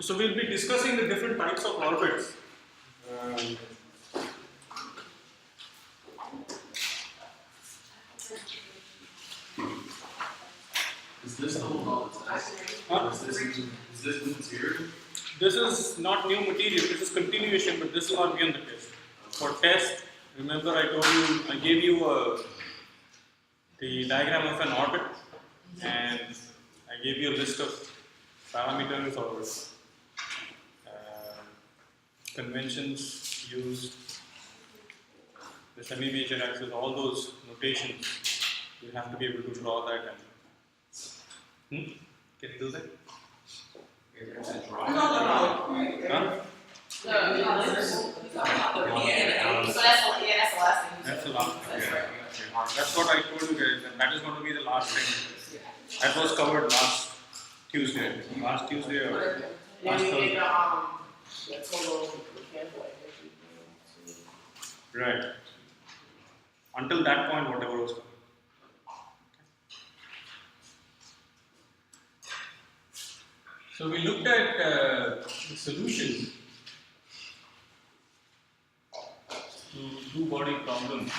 So we'll be discussing the different types of orbits. Is this the whole test? Is this new material? This is not new material, this is continuation, but this will not be on the test. For test, remember I told you, I gave you the diagram of an orbit and I gave you a list of parameters or conventions used, the semi-major axis, all those notations. You have to be able to draw that and can you do that? Drawing? Huh? So that's the last thing. That's the last thing. That's right. That's what I told you guys, and that is going to be the last thing. That was covered last Tuesday. Last Tuesday or And last then we Thursday. get the total mechanical energy. Right. Until that point, whatever was covered. So we looked at the solution to two-body problem.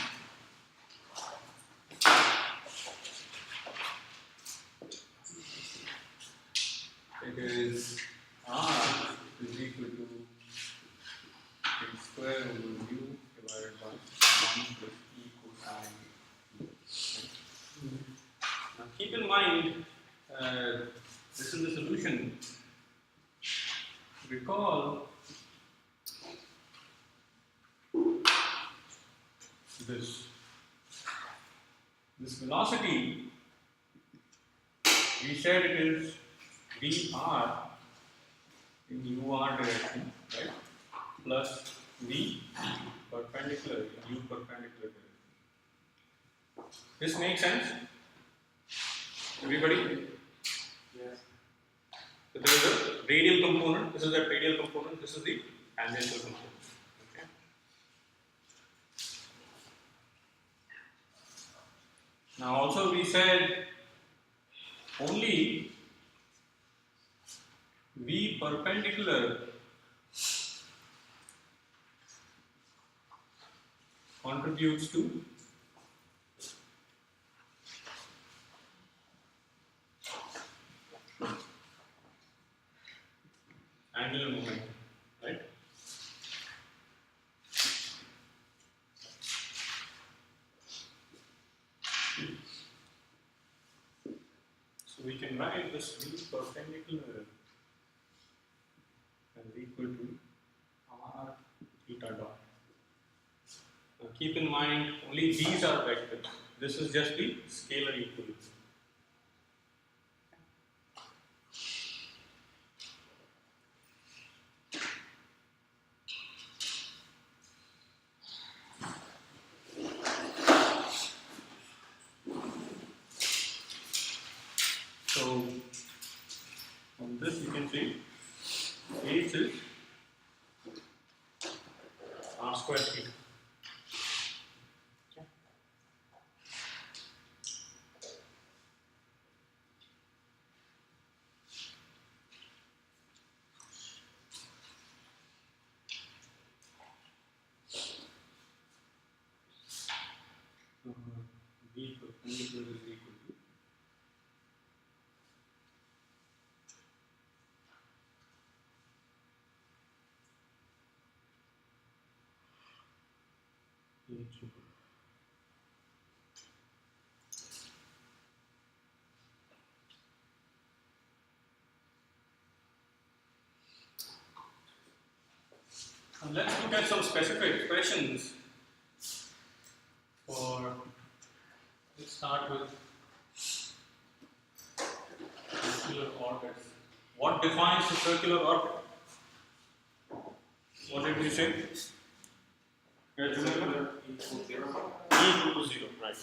It is R is equal to x square over u divided by 1 plus e cosine. Now keep in mind, this is the solution. Recall this velocity, we said it is dr in ur direction, right? Plus v perpendicular in u perpendicular direction. This makes sense? Everybody? Yes. So there is a radial component, this is the radial component, this is the tangential component. Okay. Now also we said only V perpendicular contributes to angular momentum, right? So we can write this V perpendicular as equal to R theta dot. Now keep in mind only these are vectors. This is just the scalar equivalence. So from this you can see H is R square theta. Okay. V perpendicular is equal to H. Now let's look at some specific expressions for, let's start with circular orbits. What defines the circular orbit? What did we say? Guys remember? E equals 0. E equal to 0, right.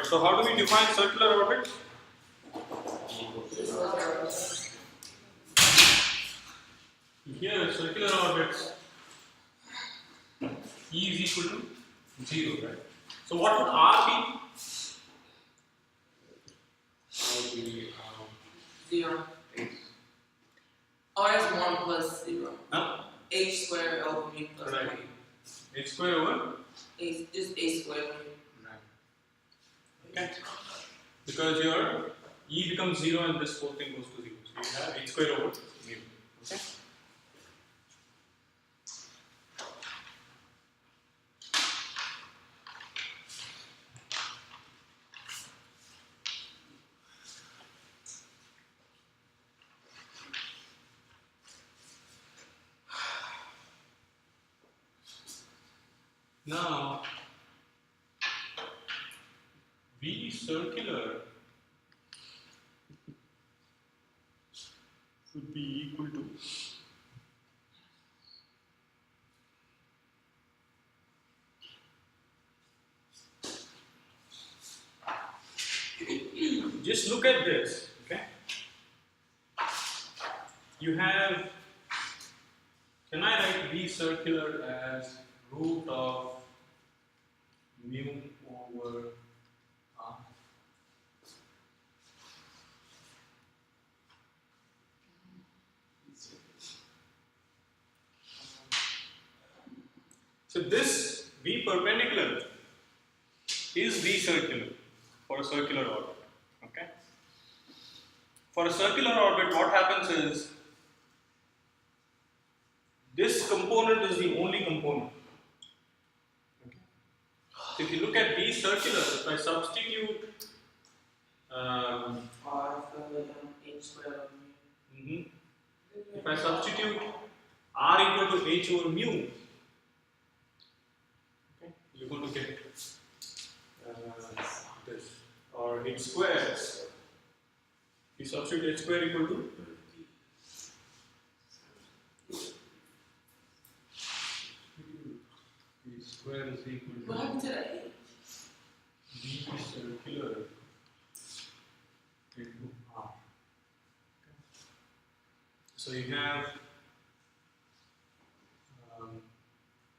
So how do we define circular orbits? Here, circular orbits, E is equal to 0, right? So what would R be? That would be, 0. H. Oh, that's 1 plus 0. Huh? H squared over mu plus Right. 1. H square over? Just A squared. Okay. Because your E becomes 0 and this whole thing goes to 0. So you have H square over mu. Okay. Now, V circular should be equal to just look at this, okay? You have, can I write V circular as root of mu over R? So this V perpendicular is V circular for a circular orbit. Okay. For a circular orbit, what happens is this component is the only component. Okay. So if you look at V circular, if I substitute R H squared over mu. if I substitute R equal to H over mu, okay, you're going to get this, or H square. You substitute H square equal to V square is equal What to happened to that H? V circular into R. So you have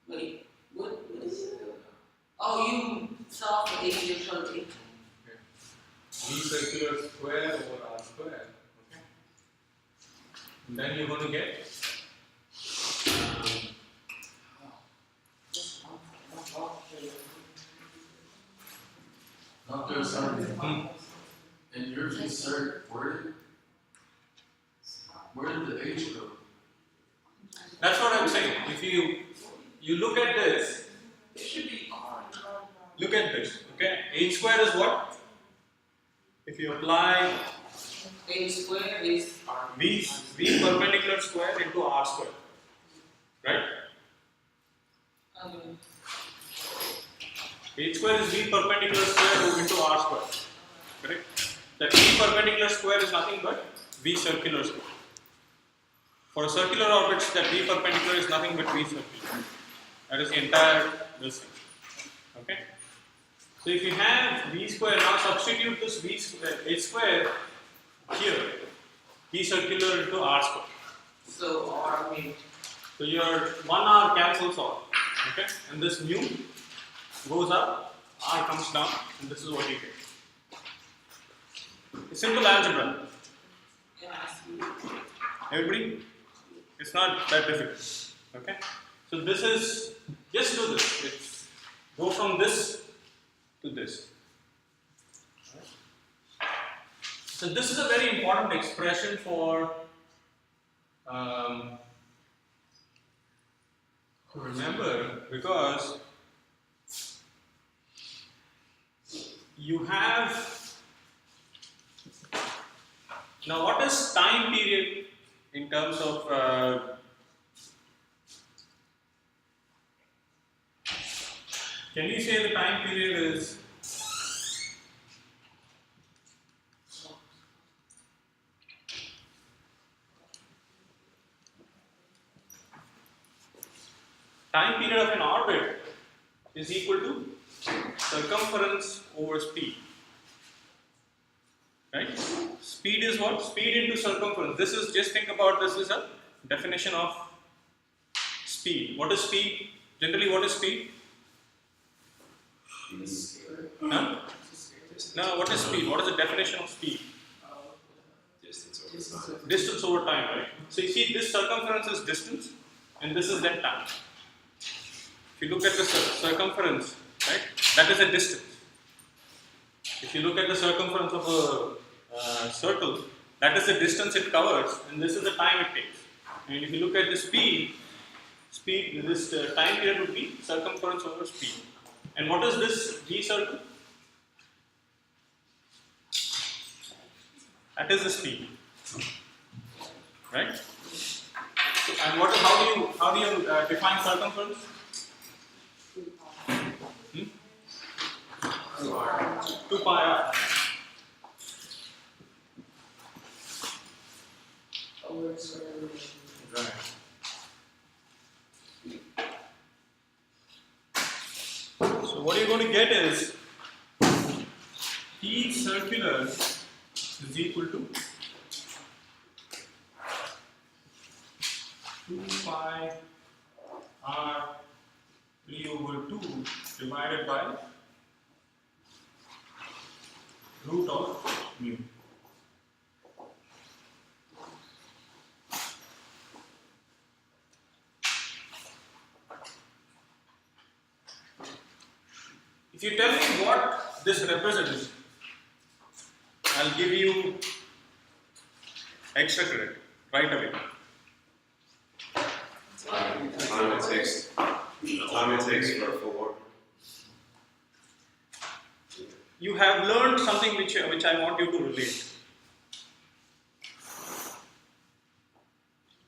Wait, what is it? Oh, you solve for H, you're trying to take. V circular square over R square. Okay. And then you're going to get Not there, sorry. And your V-cert, where did the H go? that's what I'm saying. If you look at this, It should be R. look at this. Okay, H square is what? If you apply H squared is R. V perpendicular square into R square, right? Okay. H square is V perpendicular square into R square, correct? That V perpendicular square is nothing but V circular square. For a circular orbit, that V perpendicular is nothing but V circular. That is the entire this thing. Okay? So if you have V square, now substitute this V square, H square here, V circular into R square. So R mu. So your 1R cancels off, okay? And this mu goes up, R comes down, and this is what you get. It's simple algebra. Yeah, I see. Everybody? It's not that difficult. Okay? So this is, just do this. It's, go from this to this. So this is a very important expression for to remember, because you have, now what is time period in terms of can we say the time period is time period of an orbit is equal to circumference over speed. right? Speed is what? Speed into circumference. This is, just think about this is a definition of speed. What is speed? Generally, what is speed? Huh? No, what is speed? What is the definition of speed? Distance over time. Distance over time, right? So you see, this circumference is distance, and this is then time. If you look at the circumference, right, that is a distance. If you look at the circumference of a circle, that is the distance it covers, and this is the time it takes. And if you look at the speed, this time period would be circumference over speed. And what is this V circle? That is the speed, right? And what? How do you define circumference? 2 pi r. Over square root. Right. So what you're going to get is T circular is equal to 2 pi r 3 over 2 divided by root of mu. If you tell me what this represents, I'll give you extra credit right away. Time it takes for a full work. You have learned something which I want you to relate.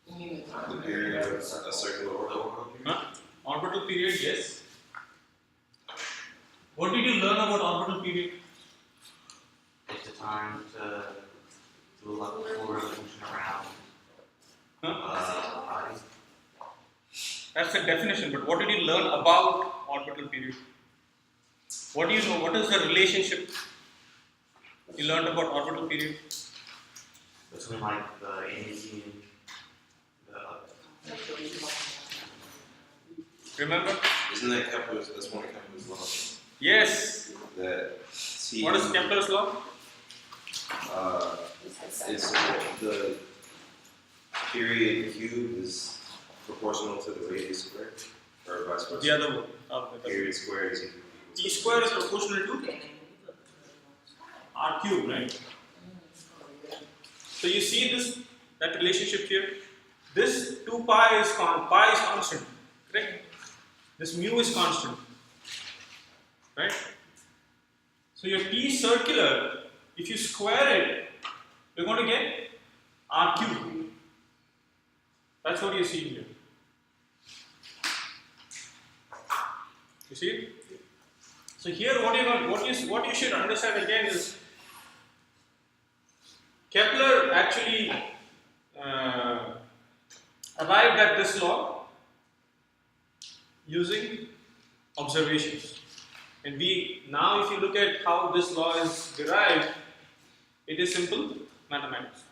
You mean the time? The period of a circular orbital. Huh? Orbital period, yes. What did you learn about orbital period? It's the time to do a lot of forward motion around body. That's the definition, but what did you learn about orbital period? What do you know? What is the relationship you learned about orbital period? Between like the energy and Remember? Isn't that Kepler's? That's one of Kepler's laws. Yes. That T. What is Kepler's law? It's the period cubed is proportional to the radius squared, or vice versa. The other one. Period squared is equal to T square is proportional to r cube, right? So you see that relationship here. This 2 pi is constant, correct? This mu is constant, right? So your T circular, if you square it, you're going to get r cube. That's what you see here. You see it? So here, what you should understand again is Kepler actually arrived at this law using observations. And now, if you look at how this law is derived, it is simple mathematics.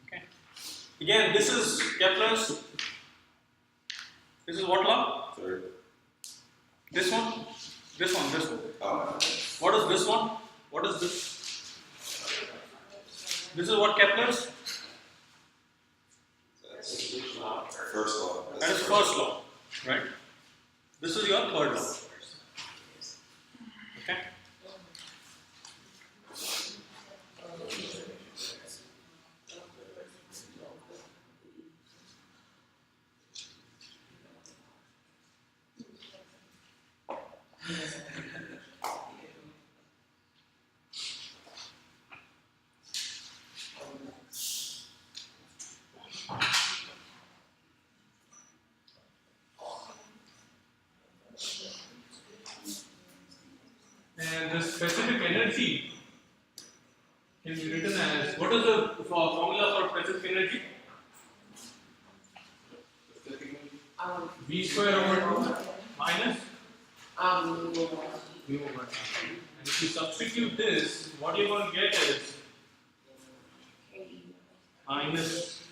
Okay. Again, this is Kepler's. This is what law? third. This one. This one. Oh, What is this one? What is this? This is what Kepler's? that's first law. That is first law, right? This is your third law. Okay? And the specific energy can be written as, what is the formula for specific energy? V square over 2 minus Um, mu over time. if you substitute this, what you're going to get is minus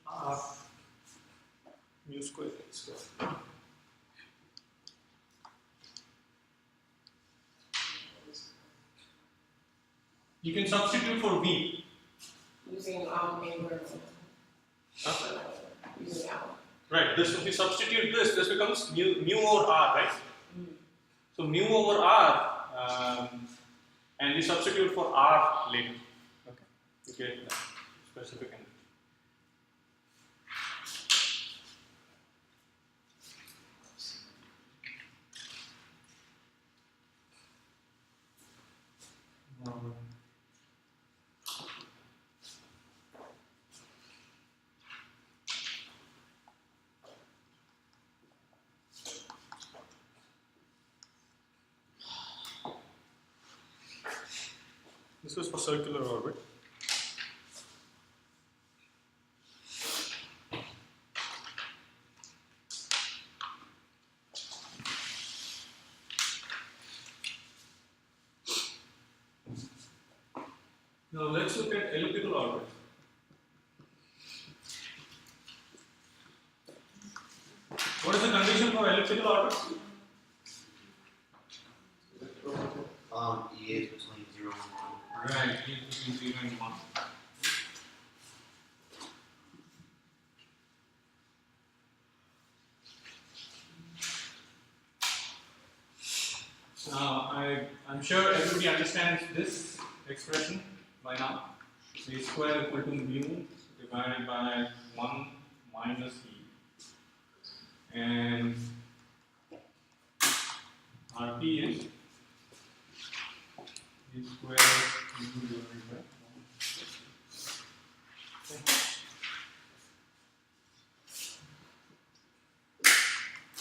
r mu square x square. You can substitute for v. Using neighbor. Huh? Using our. Right, this if you substitute this becomes mu over r, right? So mu over r, and we substitute for r later. Okay, to get that specific energy. This is for circular orbit. Now let's look at elliptical orbit. What is the condition for elliptical orbit? E is between 0 and 1. Right, between 0 and 1. Now, I'm sure everybody understands this expression by now. A square equal to mu divided by 1 minus e. And RP is a square mu divided by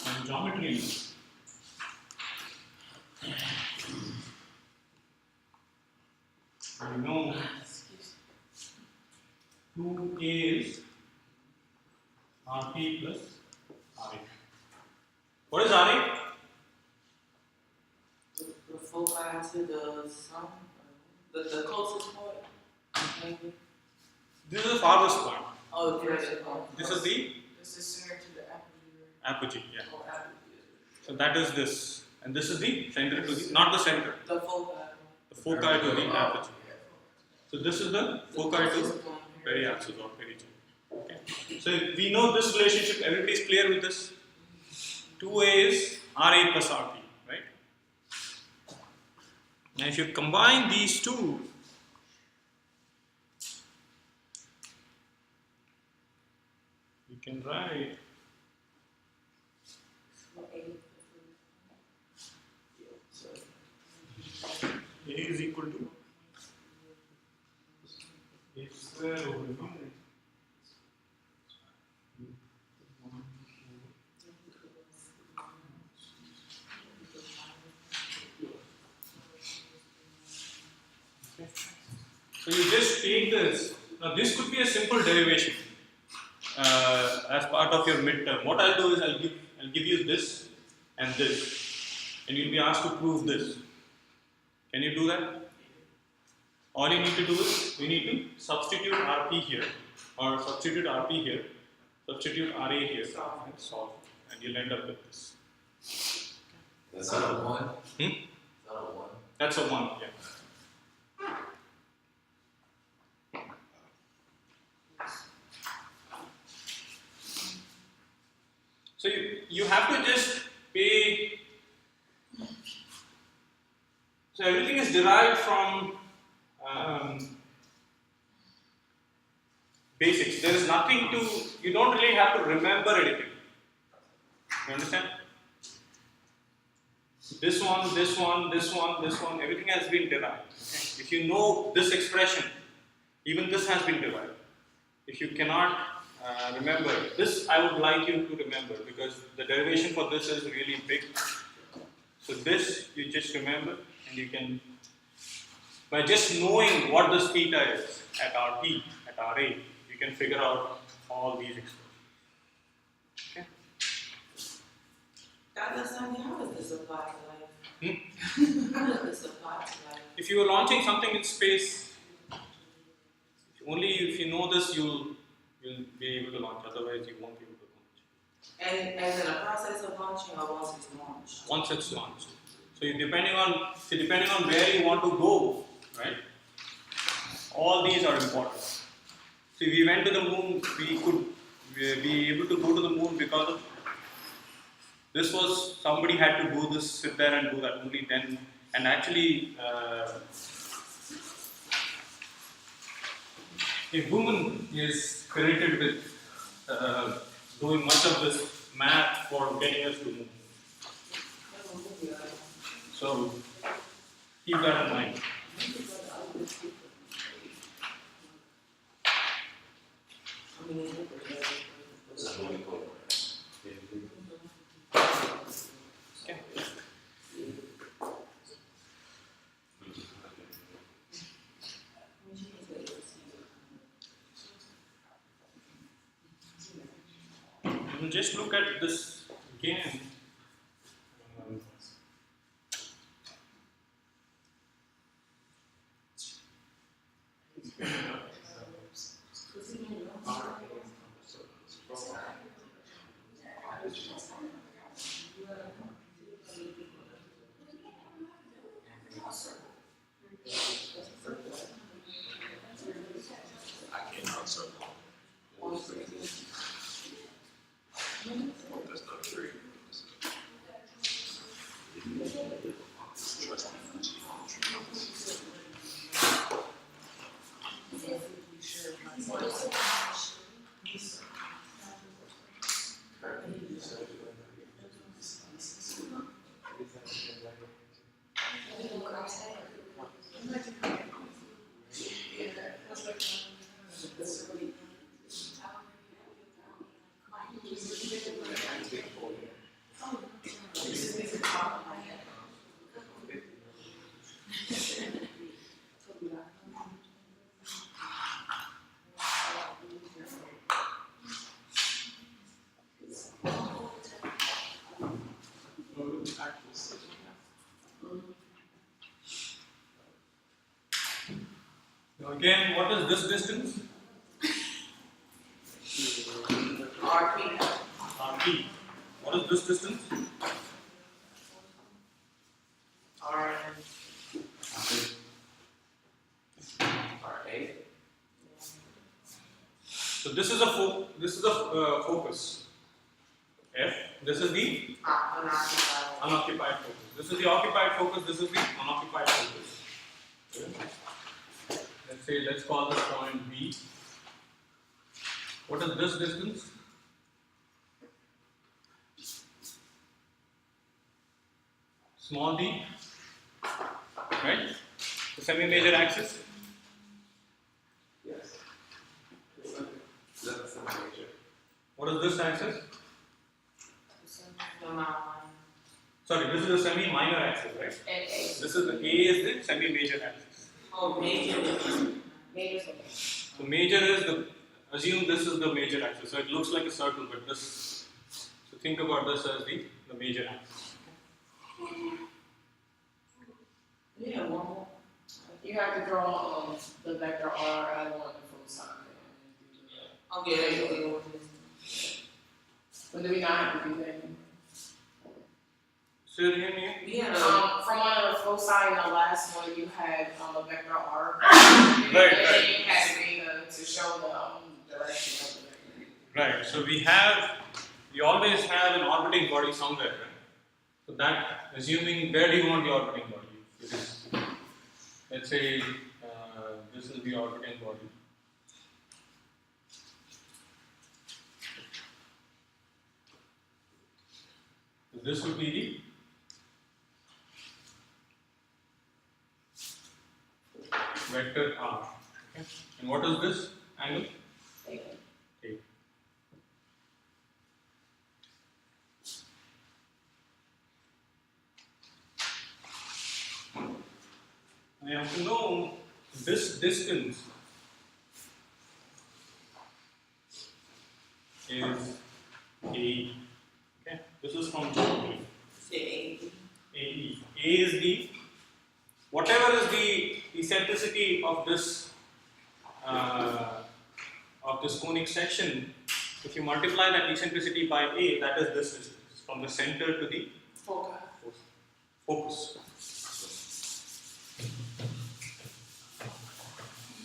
1. And geometry. You know 2a is RP plus RA. What is RA? The foci to the sun, the closest point, maybe. This is the farthest point. Oh, the furthest point. This is the This is similar to the apogee, yeah. Oh, apogee. So that is this. And this is the center to the, not the center, The foci. the foci to the apogee. So this is the foci to periapsis or perigee. Okay. So we know this relationship, everybody's clear with this? 2a is RA plus RP, right? Now if you combine these two, you can write A is equal to a square over mu. Okay. So you just take this. Now this could be a simple derivation as part of your midterm. What I'll do is I'll give you this and this, and you'll be asked to prove this. Can you do that? All you need to do is we need to substitute RP here, or substitute RP here, substitute RA here, and solve, and you'll end up with this. That's not a one. Not a 1. That's a 1, yeah. So you have to just pay. So everything is derived from basics. There is nothing to, you don't really have to remember anything. You understand? This one, this one, this one, this one, everything has been derived. Okay? If you know this expression, even this has been derived. If you cannot remember this, I would like you to remember because the derivation for this is really big. So this you just remember, and you can, by just knowing what this theta is at RP, at RA, you can figure out all these expressions. Okay? Dr. Sandy, how does this apply to life? Hmm? How does this apply to like? If you are launching something in space, only if you know this, you'll be able to launch. Otherwise, you won't be able to launch. And as in a process of launching or once it's launched? Once it's launched. So depending on where you want to go, right? All these are important. So if we went to the moon, we could be able to go to the moon because of this was somebody had to do this, sit there and do that only then. And actually, a woman is credited with doing much of this math for getting us to the moon. So keep that in mind. This is really cool. Okay. And just look at this again. Um, That's not true. Now again, what is this distance? RP. RP. What is this distance? R. RA. So this is a focus. F. This is the Unoccupied. unoccupied focus. This is the occupied focus. This is the unoccupied focus. Okay. Let's call this point B. What is this distance? Small d, right? The semi-major axis. Yes. That's not major. What is this axis? The amount. Sorry, this is the semi-minor axis, right? And A. This is the A is the semi-major axis. Oh, major. Major. So major is the, assume this is the major axis. So it looks like a circle, but this, so think about this as the major axis. Yeah, one more. You have to draw the vector R out on the full side. Okay. But do we not have to do that? Say it again, Ian. We had a. From on the full side in the last one, you had a vector R. Right, And right. then you had beta to show the direction of the vector. Right. So we always have an orbiting body somewhere, right? So that, assuming, where do you want the orbiting body? It is, let's say, this is the orbiting body. So this would be the vector R. Okay. And what is this angle? Theta. Okay. I have to know this distance is A. Okay, this is from geometry. Say AE. A is the, whatever is the eccentricity of this conic section, if you multiply that eccentricity by A, that is this distance from the center to the Okay. focus.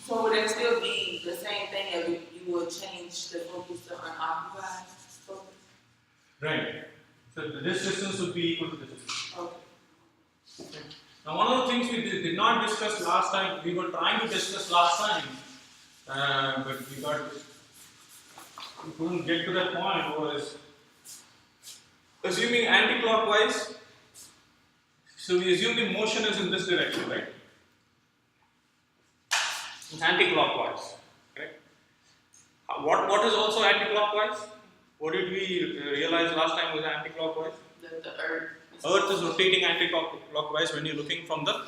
So would it still be the same thing if you would change the focus to unoccupied focus? Right. So this distance would be equal to this distance. Okay. Now, one of the things we did not discuss last time, we were trying to discuss last time, but we couldn't get to that point, was assuming anti-clockwise. So we assume the motion is in this direction, right? It's anti-clockwise, correct? What is also anti-clockwise? What did we realize last time was anti-clockwise? The earth. Earth is rotating anti-clockwise when you're looking from the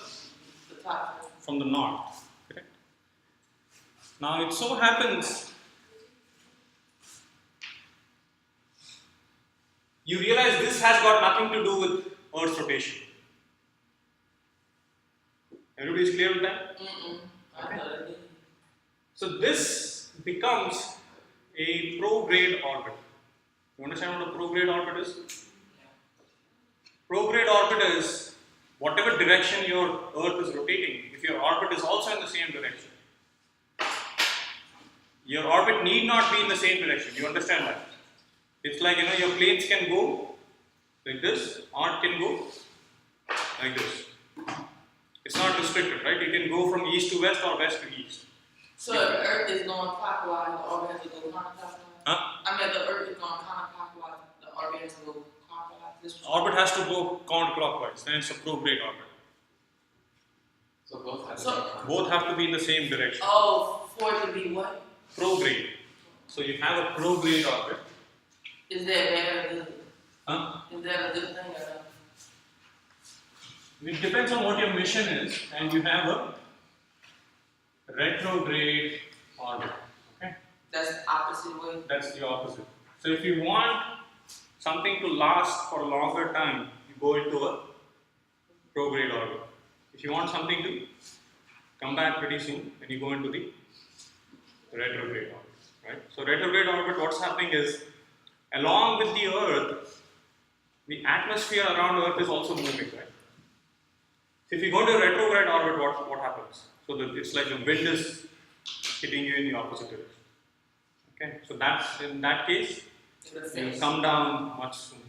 top. north, correct? Now it so happens you realize this has got nothing to do with Earth's rotation. Everybody's clear with that? I know that. So this becomes a prograde orbit. You understand what a prograde orbit is? Prograde orbit is whatever direction your Earth is rotating, if your orbit is also in the same direction. Your orbit need not be in the same direction. You understand that? It's like, your planes can go like this, or it can go like this. It's not restricted, right? You can go from east to west or west to east. So if the earth is going clockwise, the orbit has to go counterclockwise? Huh? I mean, if the earth is going counterclockwise, the orbit has to go clockwise? This way? Orbit has to go counterclockwise, then it's a prograde orbit. So both have So- Both have to be in the same direction. Oh, for it to be what? Prograde. So you have a prograde orbit. Is that bad or good? Huh? Is that a good thing or not? It depends on what your mission is, and you have a retrograde orbit. Okay? That's the opposite way. That's the opposite. So if you want something to last for a longer time, you go into a prograde orbit. If you want something to come back pretty soon, then you go into the retrograde orbit. Right? So retrograde orbit, what's happening is, along with the Earth, the atmosphere around Earth is also moving, right? So if you go to a retrograde orbit, what happens? So it's like the wind is hitting you in the opposite direction. Okay, so that's in that case, you will come down much sooner.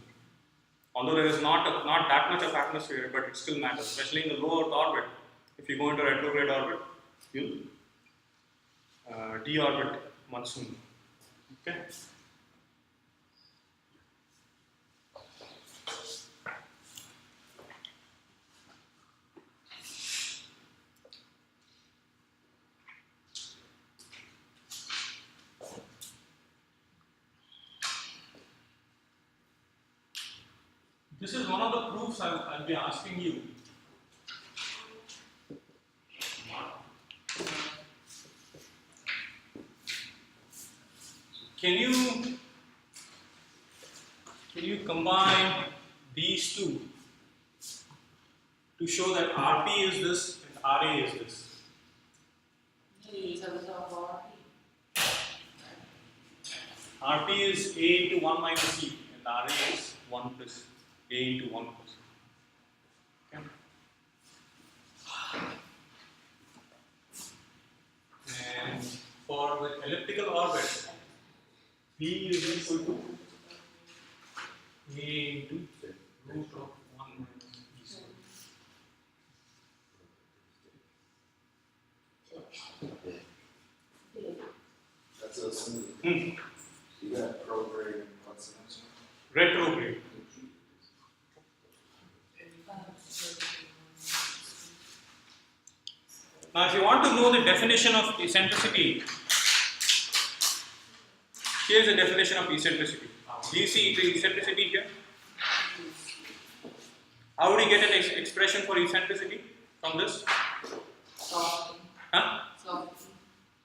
Although there is not that much of atmosphere, but it still matters, especially in the low Earth orbit. If you go into retrograde orbit, you'll deorbit much sooner. Okay. This is one of the proofs I'll be asking you. Can you combine these two to show that RP is this and RA is this? You tell us all RP is A into 1 minus E and RA is 1 plus A into 1 plus. Okay. And for the elliptical orbit, V is equal to A into root of 1 minus E squared. That's a smooth. Hmm. You got prograde and what's the next one? Retrograde. Now, if you want to know the definition of eccentricity, here's the definition of eccentricity. Do you see the eccentricity here? How would you get an expression for eccentricity from this? Soft. Huh? Soft.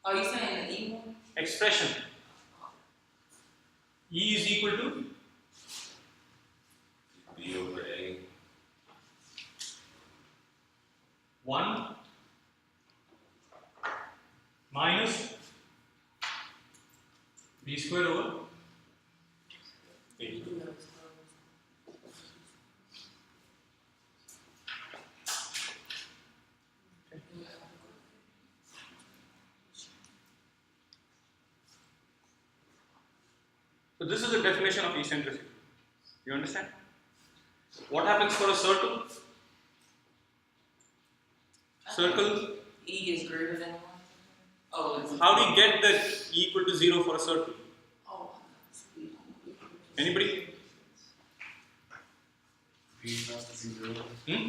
Are you saying the E one? Expression. E is equal to B over A. minus b square over a. You do have to So this is the definition of eccentricity. You understand? What happens for a circle? Circle, E is greater than 1? Oh, it's. how do you get that e equal to 0 for a circle? Oh, Anybody? B has to be zero. Hmm?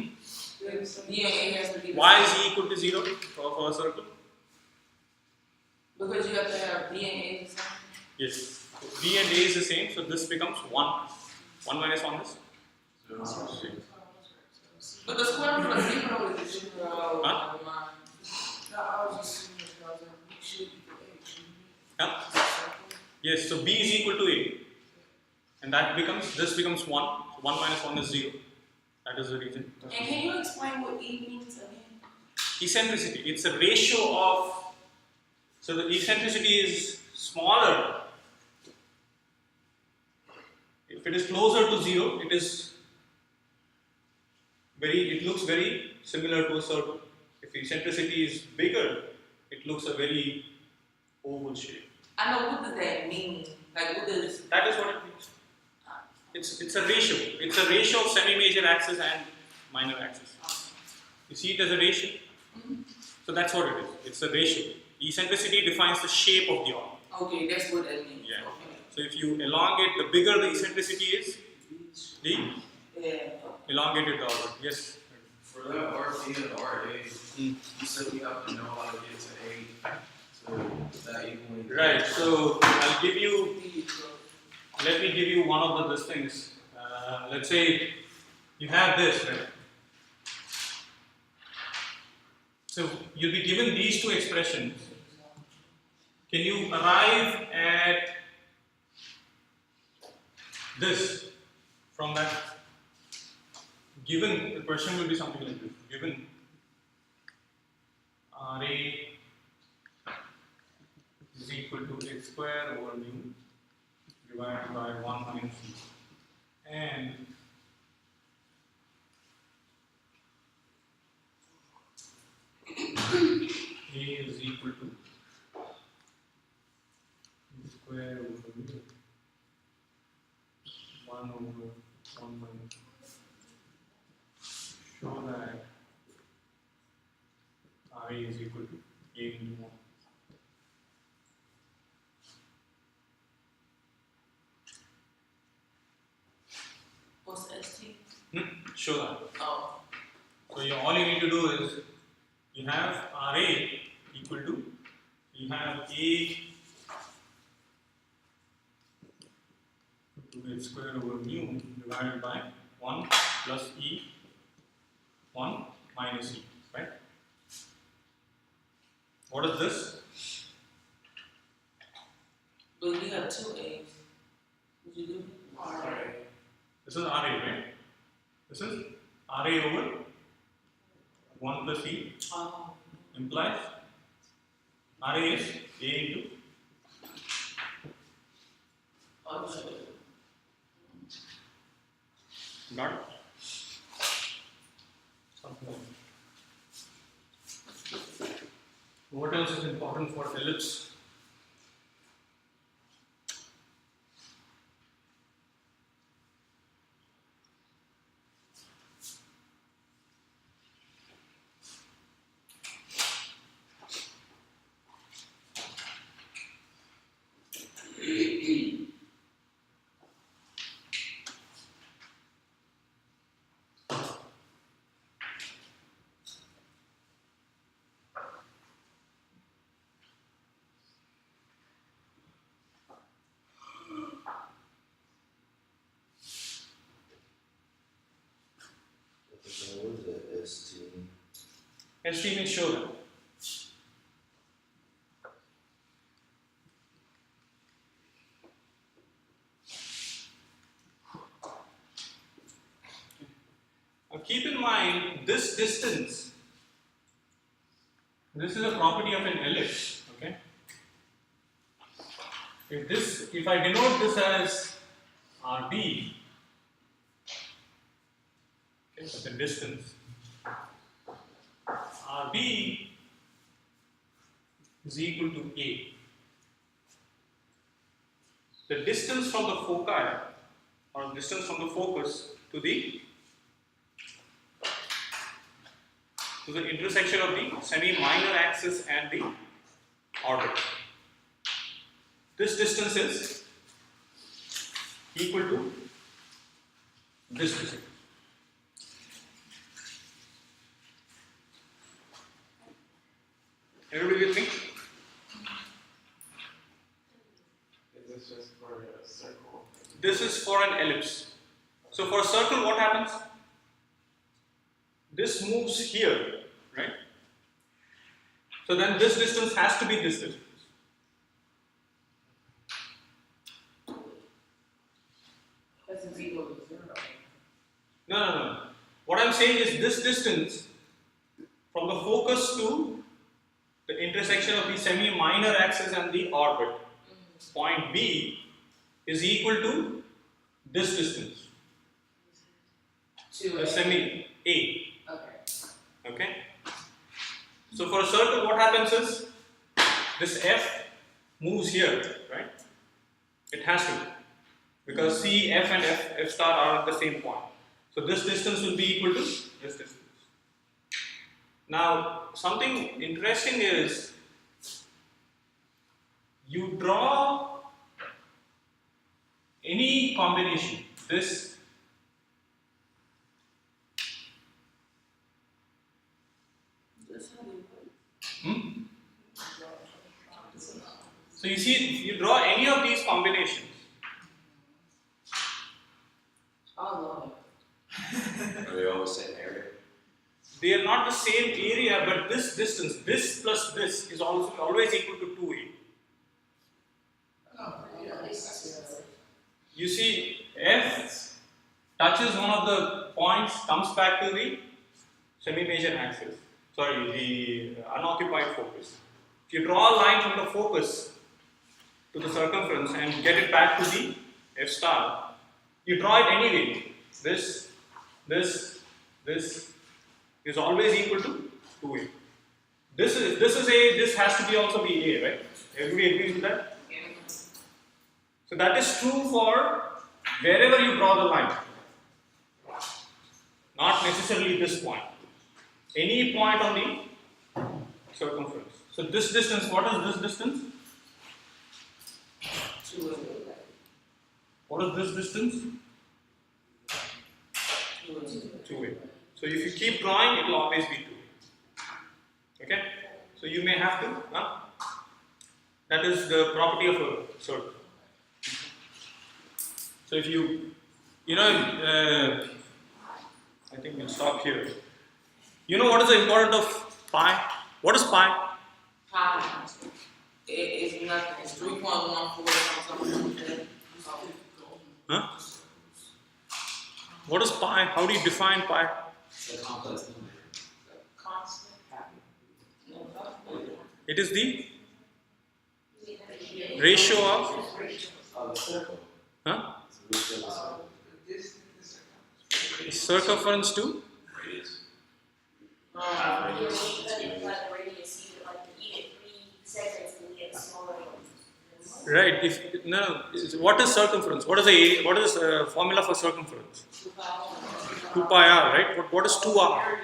yeah, it has to be. the Why is same. e equal to 0 for a circle? Because you have to have B and A the same. Yes. B and a is the same, so this becomes 1. 1 minus 1 is? But the square root of 0 is 0. Huh? No, I was just assuming because we should equal H. Yeah? Yes, so b is equal to a. And that becomes, this becomes 1. So 1 minus 1 is 0. That is the reason. And can you explain what E means again? Eccentricity, it's a ratio of, so the eccentricity is smaller. If it is closer to 0, it is it looks very similar to a circle. If eccentricity is bigger, it looks a very oval shape. I know, what does that mean? Like, what does. That is what it means. It's a ratio. It's a ratio of semi-major axis and minor axis. You see it as a ratio? So that's what it is. It's a ratio. Eccentricity defines the shape of the object. Okay, that's what that means. Yeah. Okay. So if you elongate, the bigger the eccentricity is, the Yeah. elongated the object. Yes. For that RT and RA, Hmm. you said we have to know how to get to A. So that equaling. Right. So I'll give you. Let me give you one of these things. Let's say you have this, right? So you'll be given these two expressions. Can you arrive at this from that? Given, the question will be something like this. Given RA is equal to x square over mu divided by 1 minus e, and a is equal to e square over mu 1 over 1 minus e. Show that I is equal to a into 1. What's ST? Show that. Oh. So all you need to do is you have RA equal to, you have A to x square over mu divided by 1 plus E 1 minus E, right? What is this? But we have 2 A's. Would you do? Alright. This is RA, right? This is RA over 1 plus E Oh. implies RA is A into Okay. got it? Something like that. What else is important for ellipse? What is that ST? ST means show that. Now keep in mind this distance. This is a property of an ellipse, okay? if I denote this as RD, okay, so the distance, RD is equal to A. The distance from the foci, or distance from the focus to the intersection of the semi-minor axis and the orbit. This distance is equal to this distance. Everybody with me? Is this just for a circle? This is for an ellipse. So for a circle, what happens? This moves here, right? So then this distance has to be this distance. This is equal to 0. No. What I'm saying is this distance from the focus to the intersection of the semi-minor axis and the orbit, point B, is equal to this distance, To the a. semi A. Okay. Okay? So for a circle, what happens is this F moves here, right? It has to, because C, F, and F star are at the same point. So this distance will be equal to this distance. Now, something interesting is you draw any combination, this, so you see, you draw any of these combinations, I love it. Are they all the same area? they are not the same area, but this distance, this plus this, is also always equal to 2A. Oh, yeah, that's You see, F touches one of the points, comes back to the semi-major axis, sorry, the unoccupied focus. If you draw a line from the focus to the circumference and get it back to the F star, you draw it anyway. This is always equal to 2A. This is A, this has to be also be A, right? Everybody agrees with that? So that is true for wherever you draw the line. Not necessarily this point. Any point on the circumference. So this distance, what is this distance? 2A. What is this distance? 2A. So if you keep drawing, it will always be 2A. Okay? So you may have to, that is the property of a circle. So if you I think we'll stop here. You know what is the importance of pi? What is pi? Pi, it's nothing, it's 3.14 something. Huh? What is pi? How do you define pi? The complex number. Constant. No, It is the ratio of Of a circle. huh? It's the ratio of a circle. Circumference to Radius. right. If no, what is circumference? What is the formula for circumference? 2 pi r, right? What is 2r?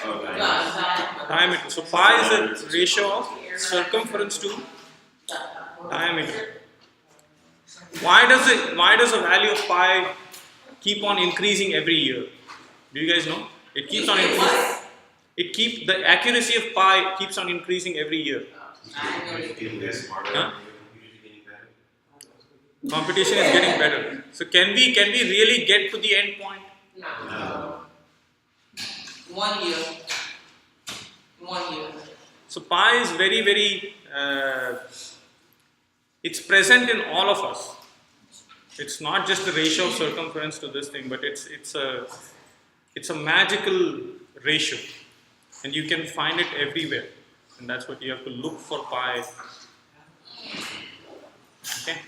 Oh, nice. Diameter. So pi is the ratio of circumference to diameter. Why does the value of pi keep on increasing every year? Do you guys know? It keeps on increasing. The accuracy of pi keeps on increasing every year. People get smarter. Huh? Computers getting better. Competition is getting better. So can we really get to the end point? No. 1 year. 1 year. So pi is very, very, it's present in all of us. It's not just the ratio of circumference to this thing, but it's a magical ratio, and you can find it everywhere. And that's what you have to look for pi Okay.